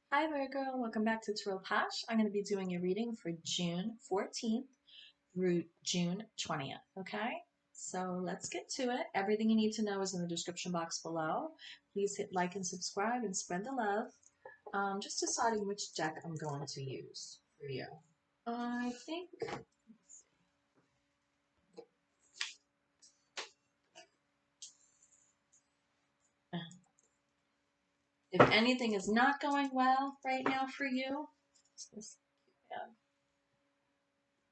Hi Virgo, welcome back to TAROTPOSH. I'm going to be doing a reading for June 14th through June 20th, okay? So let's get to it. Everything you need to know is in the description box below. Please hit like and subscribe and spread the love. Just deciding which deck I'm going to use for you. I think, if anything is not going well right now for you,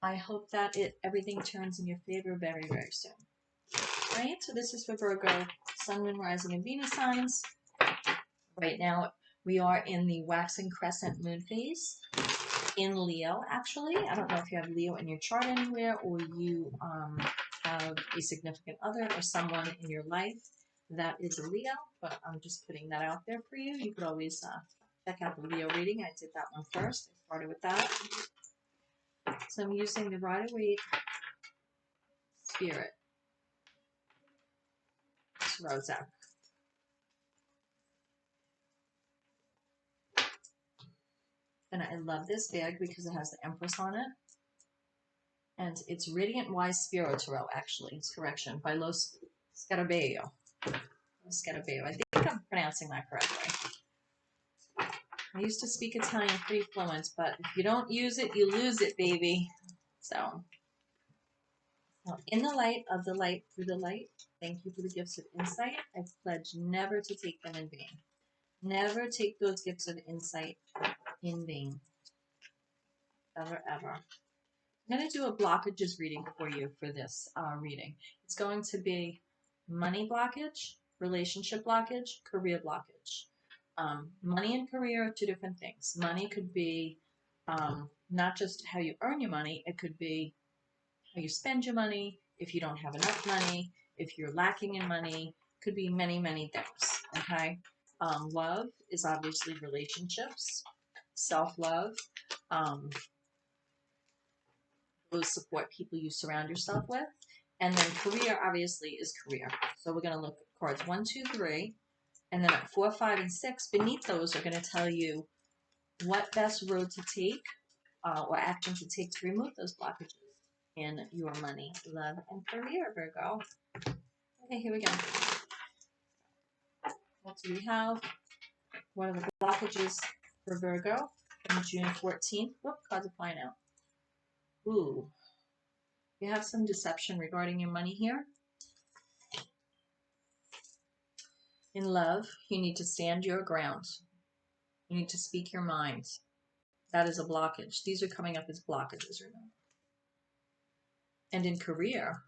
I hope that everything turns in your favor very, very soon. Right? So this is for Virgo, Sun, Moon, Rising, and Venus signs. Right now, we are in the waxing crescent moon phase in Leo, actually. I don't know if you have Leo in your chart anywhere or you have a significant other or someone in your life that is a Leo, but I'm just putting that out there for you. You could always check out the Leo reading. I did that one first. I started with that. So I'm using the Rider-Waite Spirit Tarot deck. And I love this bag because it has the Empress on it. And it's Radiant Wise Spirit Tarot, actually. It's correction, by Los Scarabeo. I think I'm pronouncing that correctly. I used to speak Italian pretty fluent, but if you don't use it, you lose it, baby. So, in the light of the light through the light, thank you for the gifts of insight. I pledge never to take them in vain. Never take those gifts of insight in vain. Ever, ever. I'm going to do a blockages reading for you for this reading. It's going to be money blockage, relationship blockage, career blockage. Money and career are two different things. Money could be not just how you earn your money, it could be how you spend your money, if you don't have enough money, if you're lacking in money, could be many, many things, okay? Love is obviously relationships, self-love, those support people you surround yourself with. And then career, obviously, is career. So we're going to look at cards 1, 2, 3. And then at 4, 5, and 6, beneath those are going to tell you what best road to take or action to take to remove those blockages in your money, love, and career, Virgo. Okay, here we go. What do we have? What are the blockages for Virgo on June 14th? Whoop, cards are flying out. Ooh. You have some deception regarding your money here. In love, you need to stand your ground. You need to speak your mind. That is a blockage. These are coming up as blockages, remember. And in career,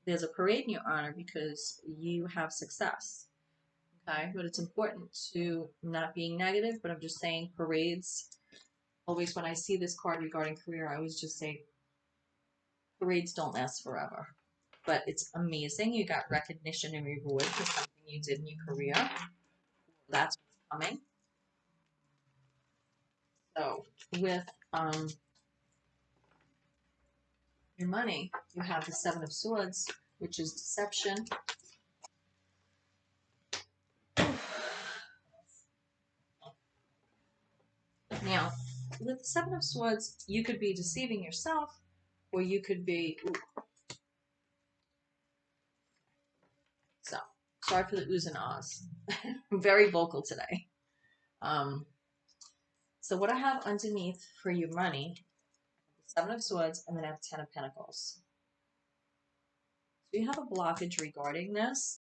there's a parade in your honor because you have success. Okay, but it's important to not being negative, but I'm just saying parades. Always when I see this card regarding career, I always just say parades don't last forever. But it's amazing. You got recognition and reward for something you did in your career. That's what's coming. So with your money, you have the Seven of Swords, which is deception. Now, with the Seven of Swords, you could be deceiving yourself, or you could be... So, sorry for the oohs and ahs. I'm very vocal today. So what I have underneath for your money, Seven of Swords, and then I have 10 of Pentacles. So you have a blockage regarding this.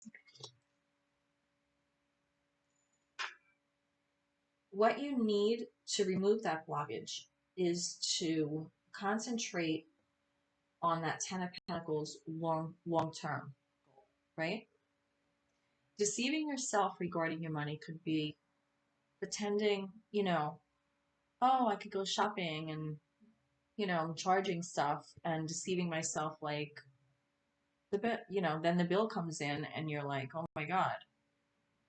What you need to remove that blockage is to concentrate on that 10 of Pentacles long term, right? Deceiving yourself regarding your money could be pretending, oh, I could go shopping and, I'm charging stuff and deceiving myself like then the bill comes in and you're like, oh my God.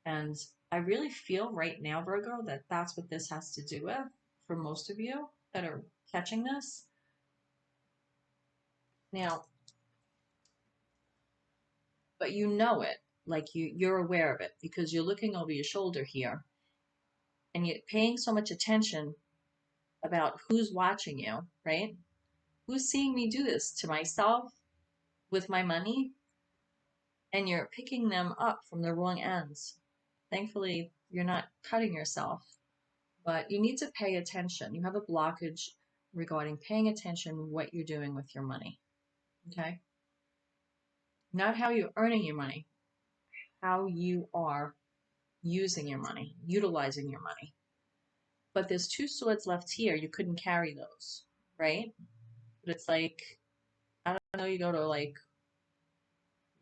And I really feel right now, Virgo, that that's what this has to do with for most of you that are catching this. Now, but you know it, like you're aware of it because you're looking over your shoulder here and you're paying so much attention about who's watching you, right? Who's seeing me do this to myself with my money? And you're picking them up from the wrong ends. Thankfully, you're not cutting yourself, but you need to pay attention. You have a blockage regarding paying attention what you're doing with your money. Okay? Not how you're earning your money, how you are using your money, utilizing your money. But there's two swords left here. You couldn't carry those, right? But it's like, I don't know, you go to like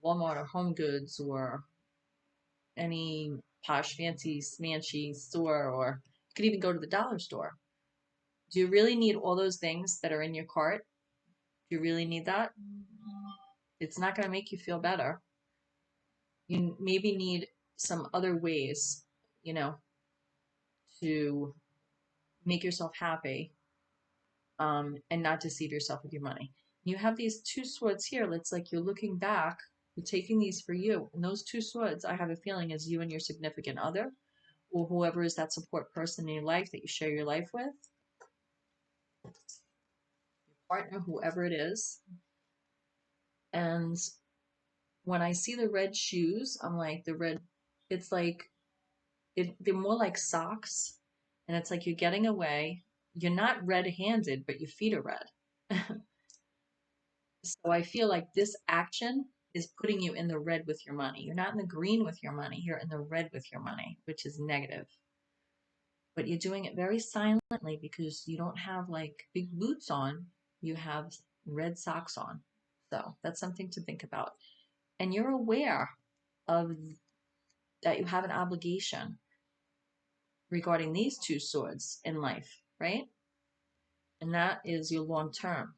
Walmart or Home Goods or any posh, fancy, smanchy store, or you could even go to the dollar store. Do you really need all those things that are in your cart? Do you really need that? It's not going to make you feel better. You maybe need some other ways, you know, to make yourself happy, and not deceive yourself with your money. You have these two swords here. It's like you're looking back, you're taking these for you. And those two swords, I have a feeling, is you and your significant other, or whoever is that support person in your life that you share your life with, your partner, whoever it is. And when I see the red shoes, I'm like, the red, it's like, they're more like socks. And it's like you're getting away. You're not red-handed, but your feet are red. So I feel like this action is putting you in the red with your money. You're not in the green with your money. You're in the red with your money, which is negative. But you're doing it very silently because you don't have like big boots on. You have red socks on. So that's something to think about. And you're aware of that you have an obligation regarding these two swords in life, right? And that is your long term.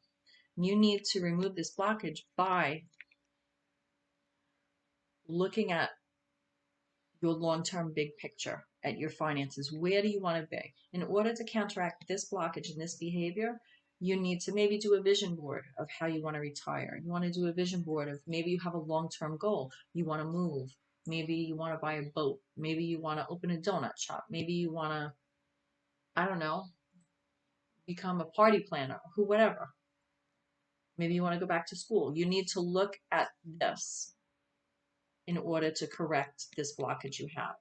You need to remove this blockage by looking at your long-term big picture, at your finances. Where do you want to be? In order to counteract this blockage and this behavior, you need to maybe do a vision board of how you want to retire. You want to do a vision board of maybe you have a long-term goal. You want to move. Maybe you want to buy a boat. Maybe you want to open a donut shop. Maybe you want to, I don't know, become a party planner, who, whatever. Maybe you want to go back to school. You need to look at this in order to correct this blockage you have.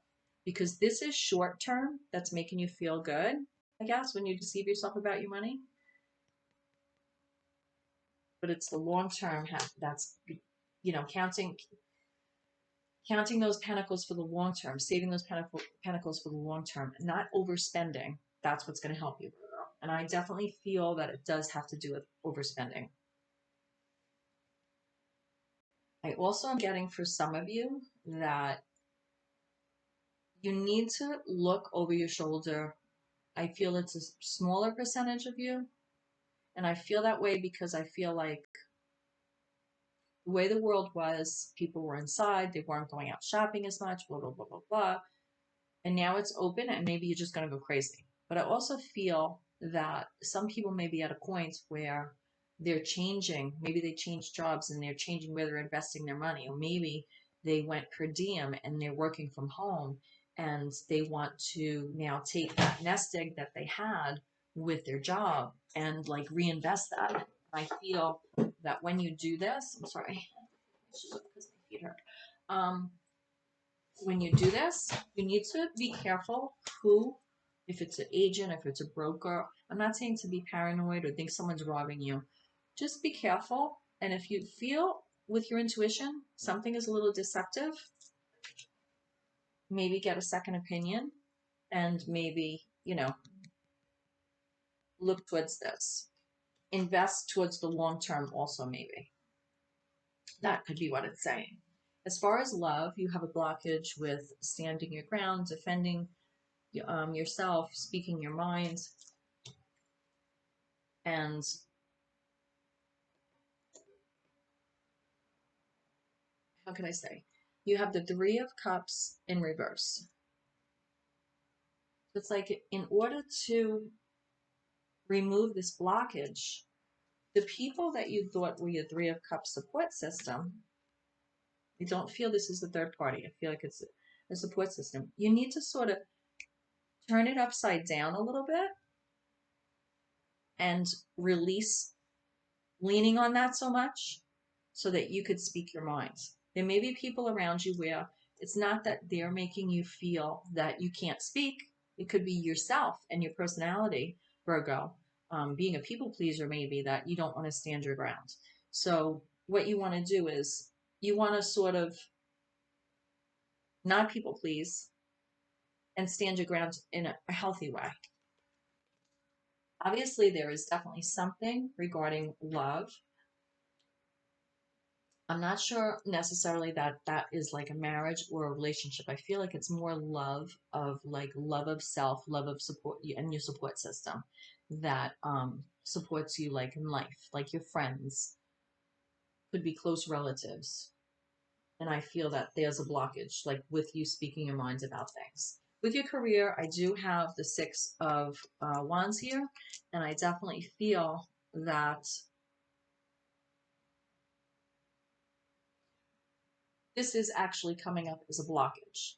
Because this is short term, that's making you feel good, I guess, when you deceive yourself about your money. But it's the long term that's, you know, counting those pentacles for the long term, saving those pentacles for the long term, not overspending. That's what's going to help you. And I definitely feel that it does have to do with overspending. I also am getting for some of you that you need to look over your shoulder. I feel it's a smaller percentage of you. And I feel that way because I feel like the way the world was, people were inside, they weren't going out shopping as much, blah, blah, blah, blah, blah. And now it's open and maybe you're just going to go crazy. But I also feel that some people may be at a point where they're changing. Maybe they changed jobs and they're changing where they're investing their money. Or maybe they went per diem and they're working from home and they want to now take that nest egg that they had with their job and like reinvest that. I feel that when you do this, I'm sorry, because my feet hurt. When you do this, you need to be careful who, if it's an agent, if it's a broker. I'm not saying to be paranoid or think someone's robbing you. Just be careful. And if you feel with your intuition something is a little deceptive, maybe get a second opinion and maybe, you know, look towards this. Invest towards the long term also, maybe. That could be what it's saying. As far as love, you have a blockage with standing your ground, defending yourself, speaking your mind, and how can I say? You have the Three of Cups in reverse. So it's like in order to remove this blockage, the people that you thought were your Three of Cups support system, I don't feel this is the third party. I feel like it's a support system. You need to sort of turn it upside down a little bit and release leaning on that so much so that you could speak your mind. There may be people around you where it's not that they're making you feel that you can't speak. It could be yourself and your personality, Virgo. Being a people pleaser, maybe that you don't want to stand your ground. So what you want to do is you want to sort of not people please and stand your ground in a healthy way. Obviously, there is definitely something regarding love. I'm not sure necessarily that that is like a marriage or a relationship. I feel like it's more love of like love of self, love of support and your support system that supports you like in life, like your friends, could be close relatives. And I feel that there's a blockage, like with you speaking your minds about things. With your career, I do have the Six of Wands here, and I definitely feel that this is actually coming up as a blockage.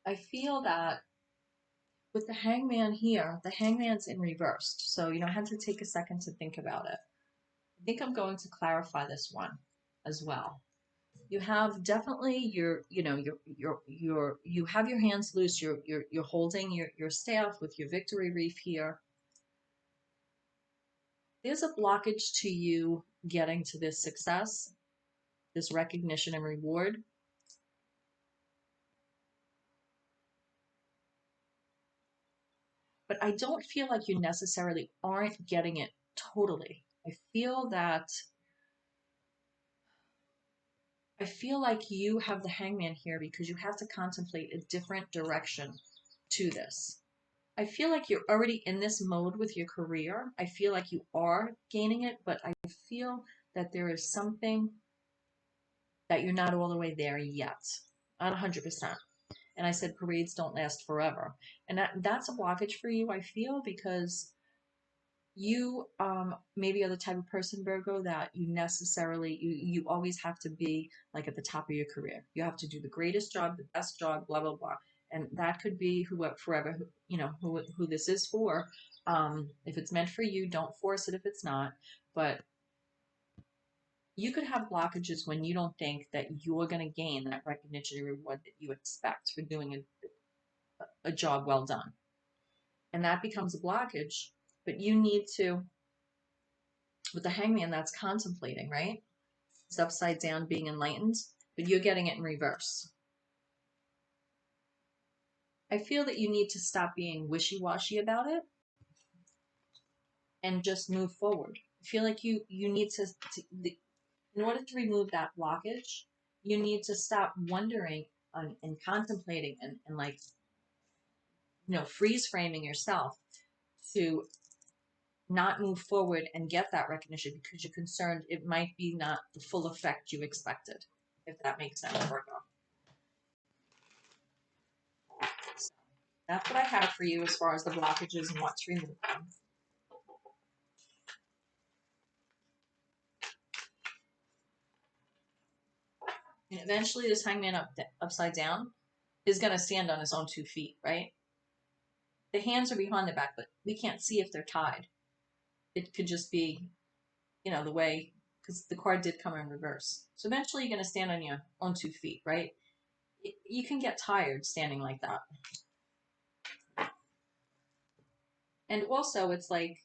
I feel that with the hangman here, the hangman's in reversed. So, I had to take a second to think about it. I think I'm going to clarify this one as well. You have definitely you have your hands loose. You're holding your staff with your victory wreath here. There's a blockage to you getting to this success, this recognition and reward. But I don't feel like you necessarily aren't getting it totally. I feel like you have the hangman here because you have to contemplate a different direction to this. I feel like you're already in this mode with your career. I feel like you are gaining it, but I feel that there is something that you're not all the way there yet. Not 100%. And I said parades don't last forever. And that's a blockage for you, I feel, because you maybe are the type of person, Virgo, that you always have to be like at the top of your career. You have to do the greatest job, the best job, blah blah blah. And that could be who this is for. If it's meant for you, don't force it if it's not. But you could have blockages when you don't think that you're going to gain that recognition and reward that you expect for doing a job well done. And that becomes a blockage. But you need to, with the hangman, that's contemplating, right? It's upside down, being enlightened, but you're getting it in reverse. I feel that you need to stop being wishy-washy about it and just move forward. I feel like you need to in order to remove that blockage, you need to stop wondering and contemplating and like, freeze framing yourself to not move forward and get that recognition because you're concerned it might be not the full effect you expected, if that makes sense, Virgo. So that's what I have for you as far as the blockages and what to remove them. And eventually this hangman upside down is going to stand on his own 2 feet, right? The hands are behind the back, but we can't see if they're tied. It could just be, the way, because the card did come in reverse. So eventually you're going to stand on your own 2 feet, right? You can get tired standing like that. And also it's like,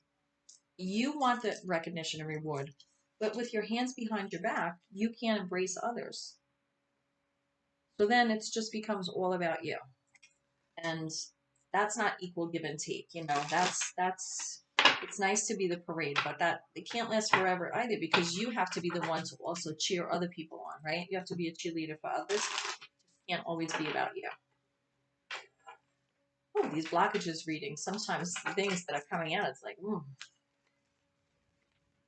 you want the recognition and reward, but with your hands behind your back, you can't embrace others. So then it just becomes all about you. And that's not equal give and take. That's it's nice to be the parade, but that it can't last forever either, because you have to be the one to also cheer other people on, right? You have to be a cheerleader for others. It can't always be about you. Oh, these blockages readings, sometimes things that are coming out, it's like,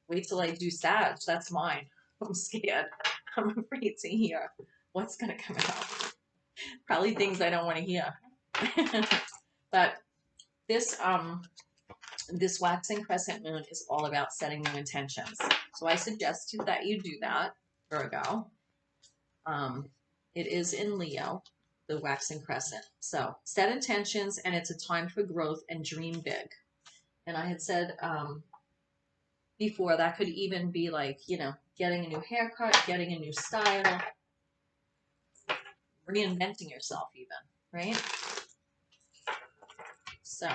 wait till I do Sag. That's mine. I'm scared. I'm afraid to hear what's going to come out. Probably things I don't want to hear. But this waxing crescent moon is all about setting new intentions. So I suggest that you do that. Virgo. It is in Leo, the waxing crescent. So set intentions, and it's a time for growth and dream big. And I had said before that could even be like, you know, getting a new haircut, getting a new style, reinventing yourself even, right? So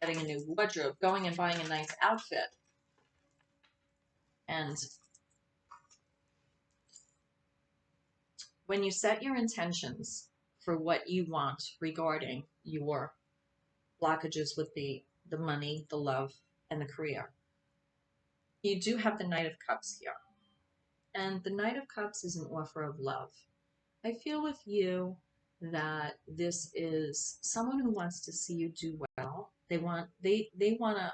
getting a new wardrobe, going and buying a nice outfit. And when you set your intentions for what you want regarding your blockages with the money, the love, and the career, you do have the Knight of Cups here. And the Knight of Cups is an offer of love. I feel with you that this is someone who wants to see you do well. They want to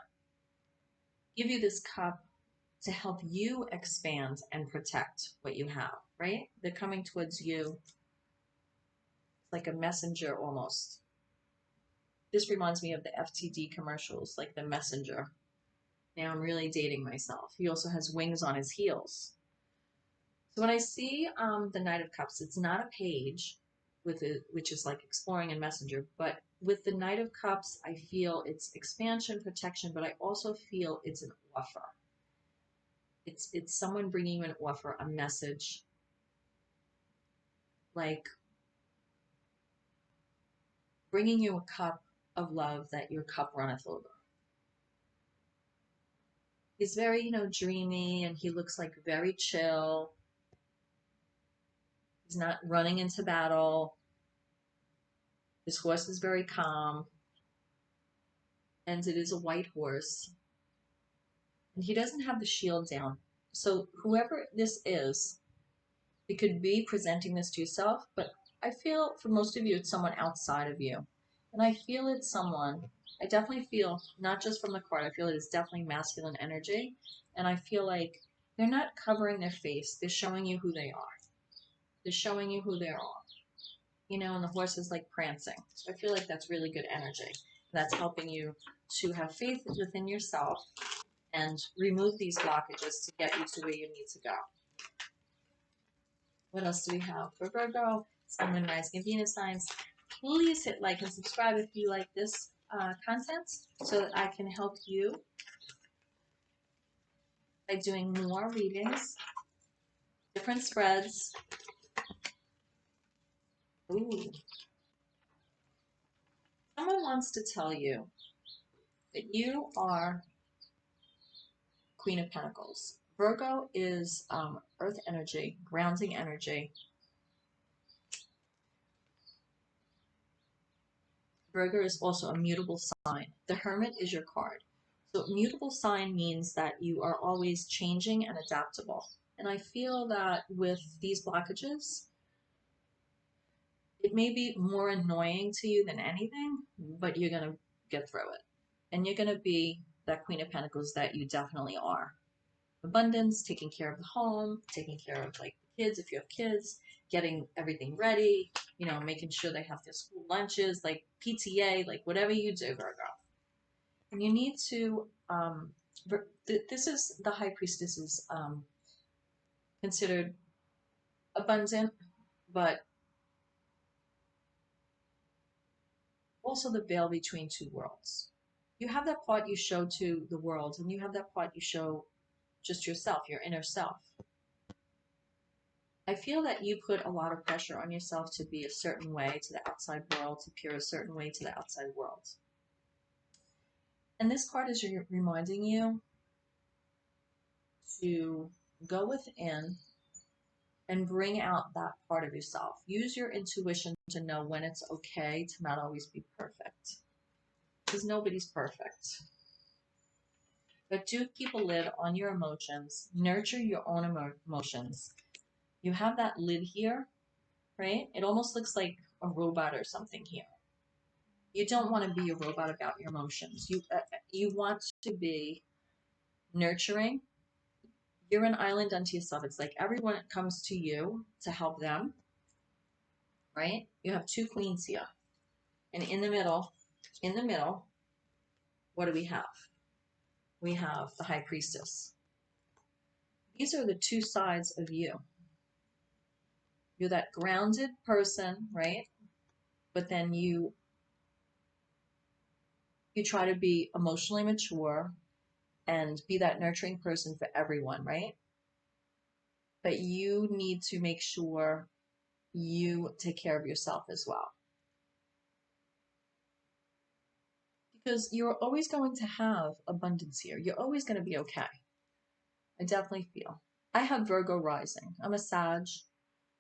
give you this cup to help you expand and protect what you have, right? They're coming towards you like a messenger almost. This reminds me of the FTD commercials, like the messenger. Now I'm really dating myself. He also has wings on his heels. So when I see the Knight of Cups, it's not a page with it, which is like exploring and messenger, but with the Knight of Cups, I feel it's expansion, protection, but I also feel it's an offer. It's someone bringing you an offer, a message, like bringing you a cup of love that your cup runneth over. He's very, you know, dreamy, and he looks like very chill. He's not running into battle. His horse is very calm, and it is a white horse. And he doesn't have the shield down. So whoever this is, it could be presenting this to yourself, but I feel for most of you, it's someone outside of you. And I feel it's someone, I definitely feel, not just from the card, I feel it is definitely masculine energy. And I feel like they're not covering their face. They're showing you who they are. They're showing you who they are. You know, and the horse is like prancing. So I feel like that's really good energy. That's helping you to have faith within yourself and remove these blockages to get you to where you need to go. What else do we have for Virgo? Sun, Moon, Rising, and Venus signs. Please hit like and subscribe if you like this content so that I can help you by doing more readings, different spreads. Ooh. Someone wants to tell you that you are Queen of Pentacles. Virgo is earth energy, grounding energy. Virgo is also a mutable sign. The Hermit is your card. So mutable sign means that you are always changing and adaptable. And I feel that with these blockages, it may be more annoying to you than anything, but you're going to get through it. And you're going to be that Queen of Pentacles that you definitely are. Abundance, taking care of the home, taking care of like the kids if you have kids, getting everything ready, you know, making sure they have their school lunches, like PTA, like whatever you do, Virgo. And you need to, this is the High Priestess is considered abundant, but also the veil between two worlds. You have that part you show to the world, and you have that part you show just yourself, your inner self. I feel that you put a lot of pressure on yourself to be a certain way to the outside world, to appear a certain way to the outside world. And this card is reminding you to go within and bring out that part of yourself. Use your intuition to know when it's okay to not always be perfect. Because nobody's perfect. But do keep a lid on your emotions. Nurture your own emotions. You have that lid here, right? It almost looks like a robot or something here. You don't want to be a robot about your emotions. You want to be nurturing. You're an island unto yourself. It's like everyone comes to you to help them, right? You have two queens here. And in the middle, what do we have? We have the High Priestess. These are the two sides of you. You're that grounded person, right? But then you try to be emotionally mature and be that nurturing person for everyone, right? But you need to make sure you take care of yourself as well. Because you're always going to have abundance here. You're always going to be okay. I definitely feel. I have Virgo rising. I'm a Sag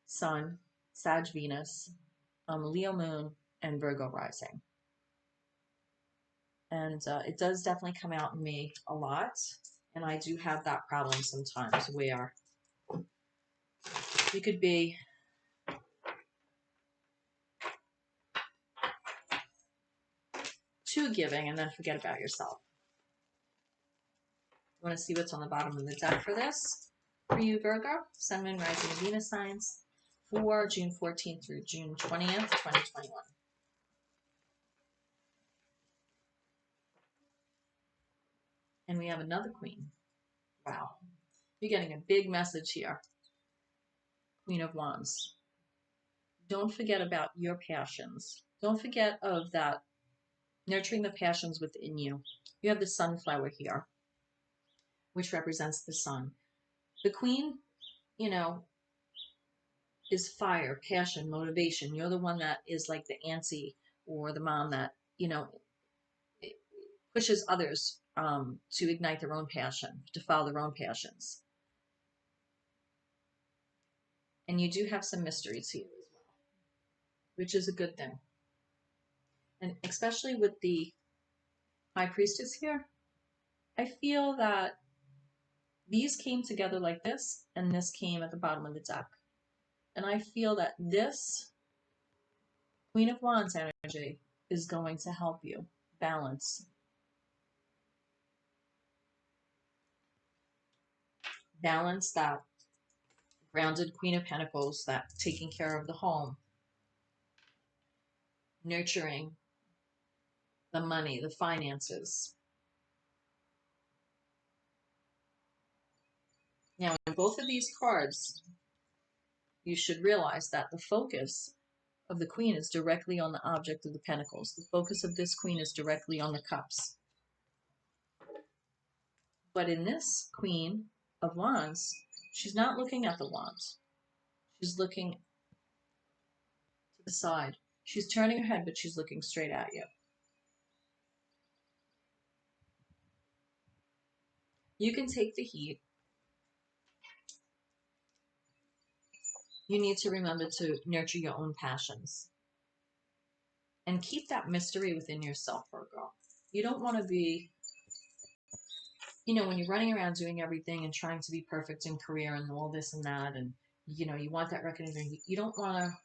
Sun, Sag Venus, Leo Moon, and Virgo rising. And it does definitely come out in me a lot. And I do have that problem sometimes where you could be too giving and then forget about yourself. You want to see what's on the bottom of the deck for this? For you, Virgo, Sun, Moon, Rising, and Venus signs for June 14th through June 20th, 2021. And we have another Queen. Wow. You're getting a big message here. Queen of Wands. Don't forget about your passions. Don't forget of that nurturing the passions within you. You have the sunflower here, which represents the sun. The Queen, you know, is fire, passion, motivation. You're the one that is like the auntie or the mom that, you know, pushes others to ignite their own passion, to follow their own passions. And you do have some mysteries here as well, which is a good thing. And especially with the High Priestess here, I feel that these came together like this, and this came at the bottom of the deck. And I feel that this Queen of Wands energy is going to help you balance. Balance that grounded Queen of Pentacles, that taking care of the home, nurturing the money, the finances. Now, in both of these cards, you should realize that the focus of the Queen is directly on the object of the Pentacles. The focus of this Queen is directly on the Cups. But in this Queen of Wands, she's not looking at the wands. She's looking to the side. She's turning her head, but she's looking straight at you. You can take the heat. You need to remember to nurture your own passions. And keep that mystery within yourself, Virgo. You don't want to be, you know, when you're running around doing everything and trying to be perfect in career and all this and that, and, you know, you want that recognition. You don't want to,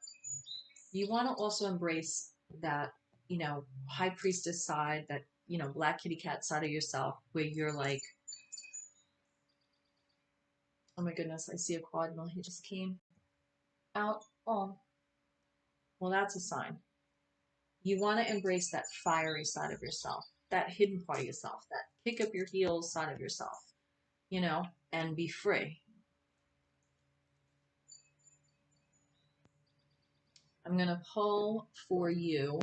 you want to also embrace that, you know, High Priestess side, that, you know, Black Kitty Cat side of yourself, where you're like, oh my goodness, I see a quadrille. He just came out. Oh, well, that's a sign. You want to embrace that fiery side of yourself, that hidden part of yourself, that kick up your heels side of yourself, you know, and be free. I'm going to pull for you.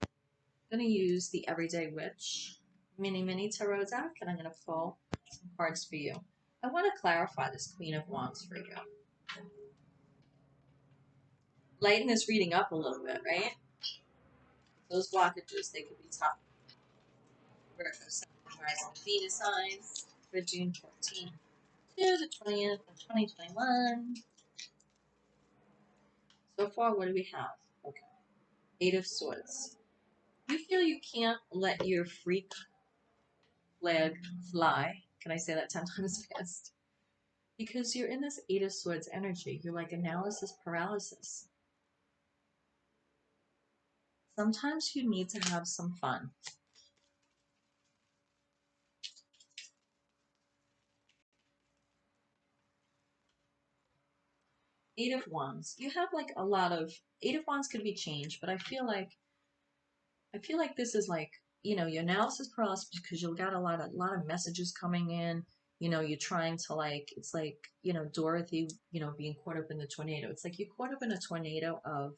I'm going to use the Everyday Witch mini tarot deck, and I'm going to pull some cards for you. I want to clarify this Queen of Wands for you. Lighten this reading up a little bit, right? Those blockages, they could be tough. Virgo, Sun, Rising, Venus signs for June 14th to the 20th of 2021. So far, what do we have? Okay. 8 of Swords. You feel you can't let your freak flag fly. Can I say that 10 times fast? Because you're in this 8 of Swords energy. You're like analysis paralysis. Sometimes you need to have some fun. Eight of Wands. You have like a lot of, 8 of Wands could be changed, but I feel like this is like, you know, your analysis paralysis, because you'll get a lot of messages coming in. You know, you're trying to like, it's like, you know, Dorothy, you know, being caught up in the tornado. It's like you're caught up in a tornado of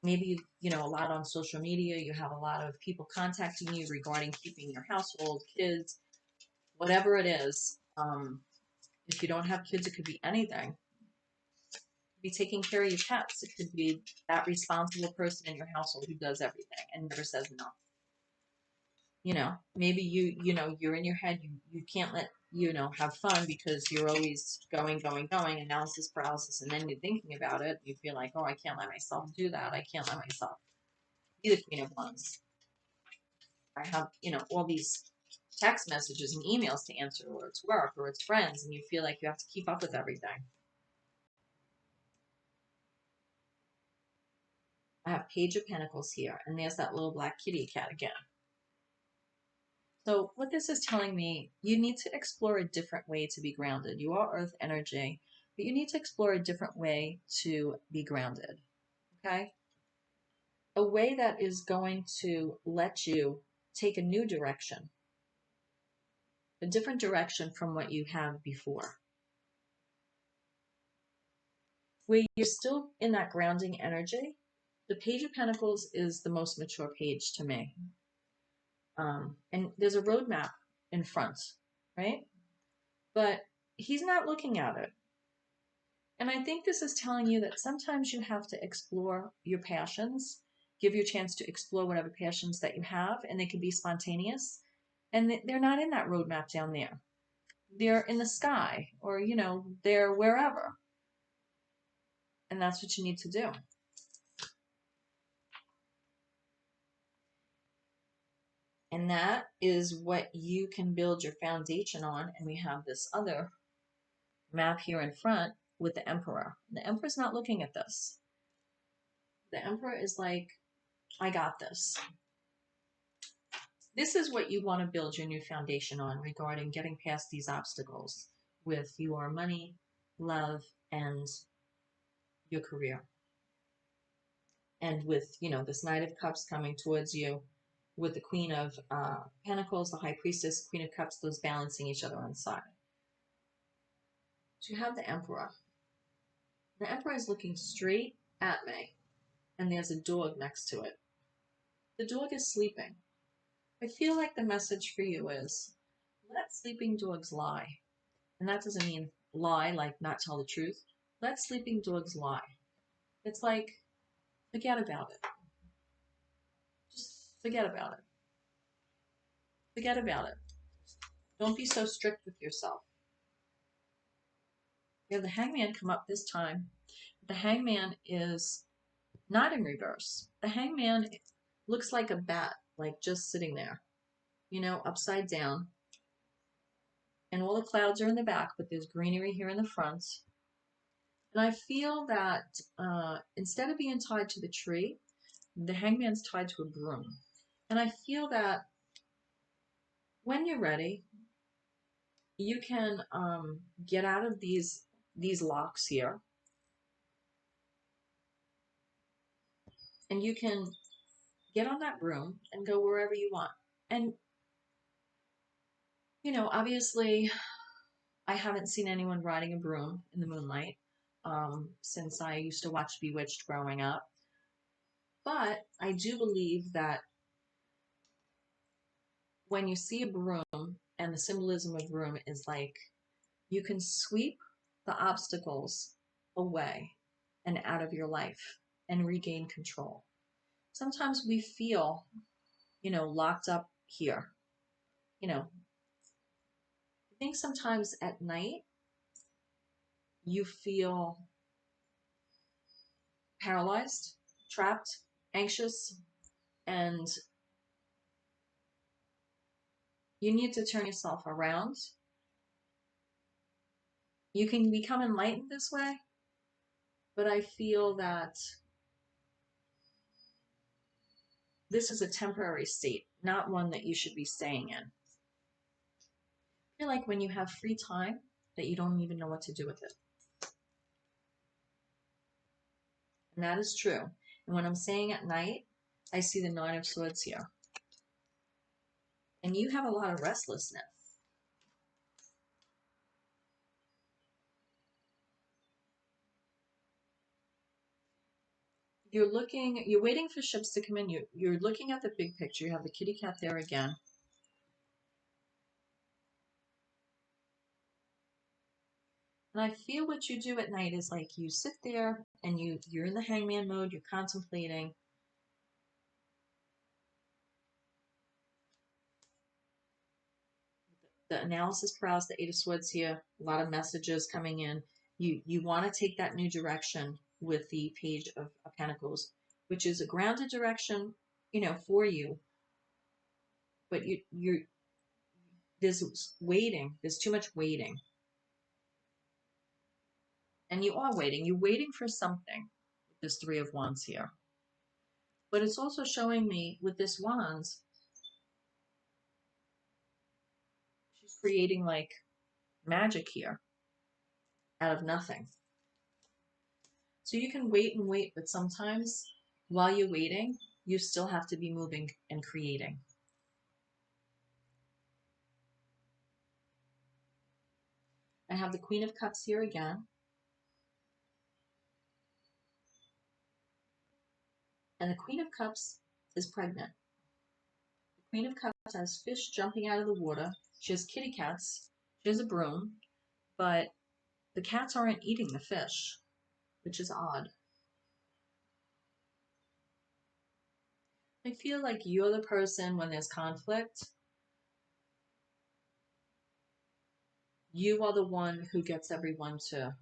maybe, you know, a lot on social media. You have a lot of people contacting you regarding keeping your household, kids, whatever it is. If you don't have kids, it could be anything. It could be taking care of your pets. It could be that responsible person in your household who does everything and never says no. You know, maybe you know, you're in your head, you can't let, you know, have fun because you're always going, analysis paralysis, and then you're thinking about it. You feel like, oh, I can't let myself do that. I can't let myself be the Queen of Wands. I have, you know, all these text messages and emails to answer, or it's work, or it's friends, and you feel like you have to keep up with everything. I have Page of Pentacles here, and there's that little black kitty cat again. So what this is telling me, you need to explore a different way to be grounded. You are earth energy, but you need to explore a different way to be grounded, okay? A way that is going to let you take a new direction, a different direction from what you have before. Where you're still in that grounding energy, the Page of Pentacles is the most mature page to me. And there's a roadmap in front, right? But he's not looking at it. And I think this is telling you that sometimes you have to explore your passions, give you a chance to explore whatever passions that you have, and they can be spontaneous. And they're not in that roadmap down there. They're in the sky, or, you know, they're wherever. And that's what you need to do. And that is what you can build your foundation on. And we have this other map here in front with the Emperor. The Emperor's not looking at this. The Emperor is like, I got this. This is what you want to build your new foundation on regarding getting past these obstacles with your money, love, and your career. And with, you know, this Knight of Cups coming towards you, with the Queen of Pentacles, the High Priestess, Queen of Cups, those balancing each other on the side. So you have the Emperor. The Emperor is looking straight at me, and there's a dog next to it. The dog is sleeping. I feel like the message for you is, let sleeping dogs lie. And that doesn't mean lie, like not tell the truth. Let sleeping dogs lie. It's like, forget about it. Just forget about it. Forget about it. Don't be so strict with yourself. You have the Hangman come up this time. The Hangman is not in reverse. The Hangman looks like a bat, like just sitting there, you know, upside down. And all the clouds are in the back, but there's greenery here in the front. And I feel that instead of being tied to the tree, the Hangman's tied to a broom. And I feel that when you're ready, you can get out of these locks here. And you can get on that broom and go wherever you want. And, you know, obviously, I haven't seen anyone riding a broom in the moonlight since I used to watch Bewitched growing up. But I do believe that when you see a broom, and the symbolism of broom is like, you can sweep the obstacles away and out of your life and regain control. Sometimes we feel, you know, locked up here. You know, I think sometimes at night you feel paralyzed, trapped, anxious, and you need to turn yourself around. You can become enlightened this way, but I feel that this is a temporary state, not one that you should be staying in. I feel like when you have free time, that you don't even know what to do with it. And that is true. And when I'm saying at night, I see the Nine of Swords here. And you have a lot of restlessness. you're waiting for ships to come in. You're looking at the big picture. You have the kitty cat there again. And I feel what you do at night is like you sit there and you're in the hangman mode, you're contemplating. The analysis paralysis, the Eight of Swords here, a lot of messages coming in. You want to take that new direction with the Page of Pentacles, which is a grounded direction, you know, for you. But there's waiting. There's too much waiting. And you are waiting. You're waiting for something with this Three of Wands here. But it's also showing me with this Wands, she's creating like magic here out of nothing. So you can wait and wait, but sometimes while you're waiting, you still have to be moving and creating. I have the Queen of Cups here again. And the Queen of Cups is pregnant. The Queen of Cups has fish jumping out of the water. She has kitty cats. She has a broom. But the cats aren't eating the fish, which is odd. I feel like you're the person when there's conflict. You are the one who gets everyone to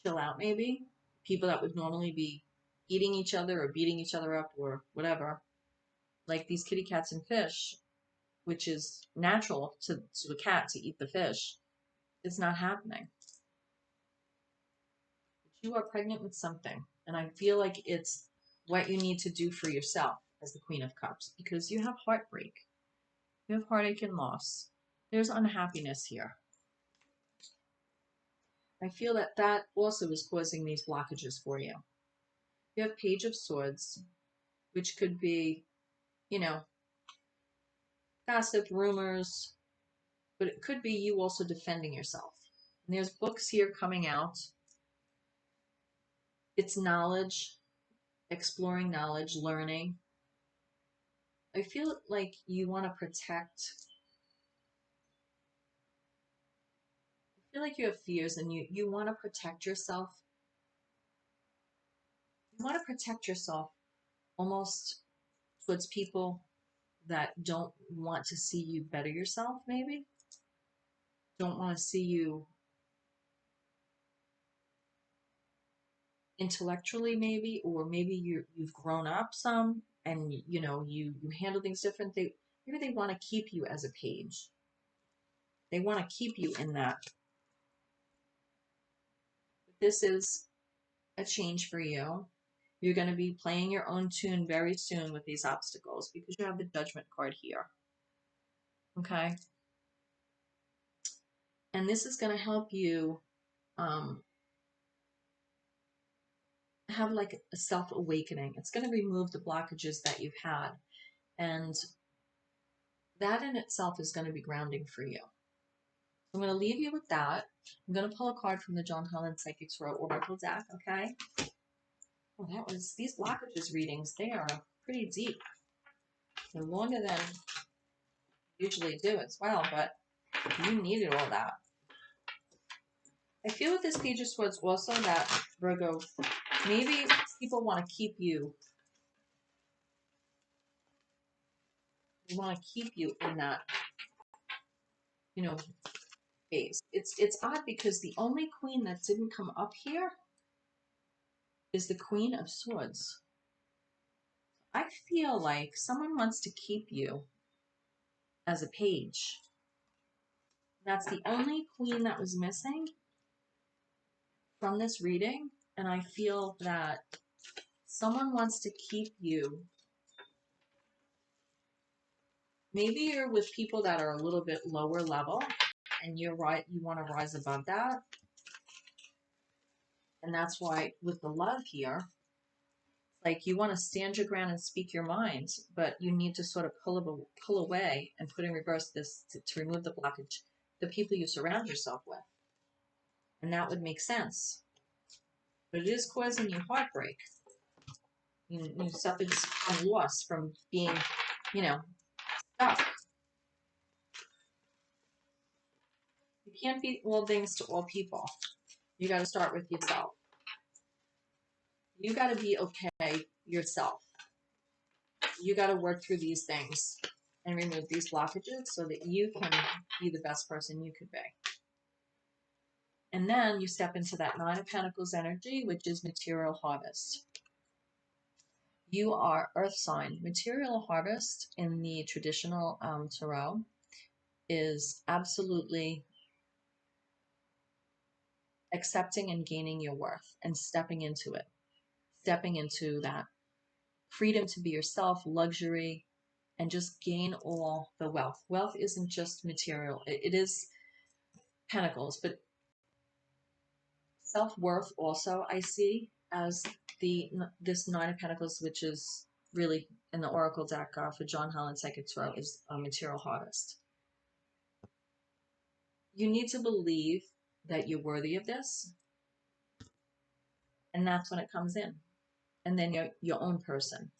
chill out, maybe. People that would normally be eating each other or beating each other up or whatever. Like these kitty cats and fish, which is natural to a cat to eat the fish. It's not happening. But you are pregnant with something. And I feel like it's what you need to do for yourself as the Queen of Cups. Because you have heartbreak. You have heartache and loss. There's unhappiness here. I feel that that also is causing these blockages for you. You have Page of Swords, which could be, you know, gossip, rumors, but it could be you also defending yourself. And there's books here coming out. It's knowledge, exploring knowledge, learning. I feel like you want to protect. I feel like you have fears and you want to protect yourself. You want to protect yourself almost towards people that don't want to see you better yourself, maybe. Don't want to see you intellectually, maybe, or maybe you've grown up some and you know you handle things different. Maybe they want to keep you as a page. They want to keep you in that. This is a change for you. You're going to be playing your own tune very soon with these obstacles because you have the Judgment card here. Okay? And this is going to help you have like a self-awakening. It's going to remove the blockages that you've had. And that in itself is going to be grounding for you. I'm going to leave you with that. I'm going to pull a card from the John Holland Psychic Tarot Oracle deck, okay? Well, that was, these blockages readings, they are pretty deep. They're longer than usually do as well, but you needed all that. I feel with this Page of Swords also that, Virgo, maybe people want to keep you. They want to keep you in that, you know, phase. It's odd because the only queen that didn't come up here is the Queen of Swords. I feel like someone wants to keep you as a page. That's the only queen that was missing from this reading, and I feel that someone wants to keep you. Maybe you're with people that are a little bit lower level, and you're right, you want to rise above that. And that's why with the love here, like you want to stand your ground and speak your mind, but you need to sort of pull away and put in reverse this to remove the blockage, the people you surround yourself with. And that would make sense. But it is causing you heartbreak. You suffered from loss, from being, you know, stuck. You can't be all things to all people. You got to start with yourself. You got to be okay yourself. You got to work through these things and remove these blockages so that you can be the best person you could be. And then you step into that Nine of Pentacles energy, which is material harvest. You are earth sign. Material harvest in the traditional tarot is absolutely accepting and gaining your worth and stepping into it. Stepping into that freedom to be yourself, luxury, and just gain all the wealth. Wealth isn't just material. It is pentacles, but self-worth also I see as this Nine of Pentacles, which is really in the Oracle deck for John Holland Psychic Tarot, is a material harvest. You need to believe that you're worthy of this, and that's when it comes in. And then you're your own person.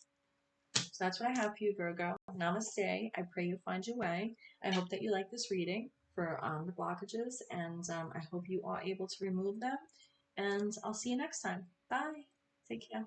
So that's what I have for you, Virgo. Namaste. I pray you find your way. I hope that you like this reading for the blockages, and I hope you are able to remove them. And I'll see you next time. Bye. Take care.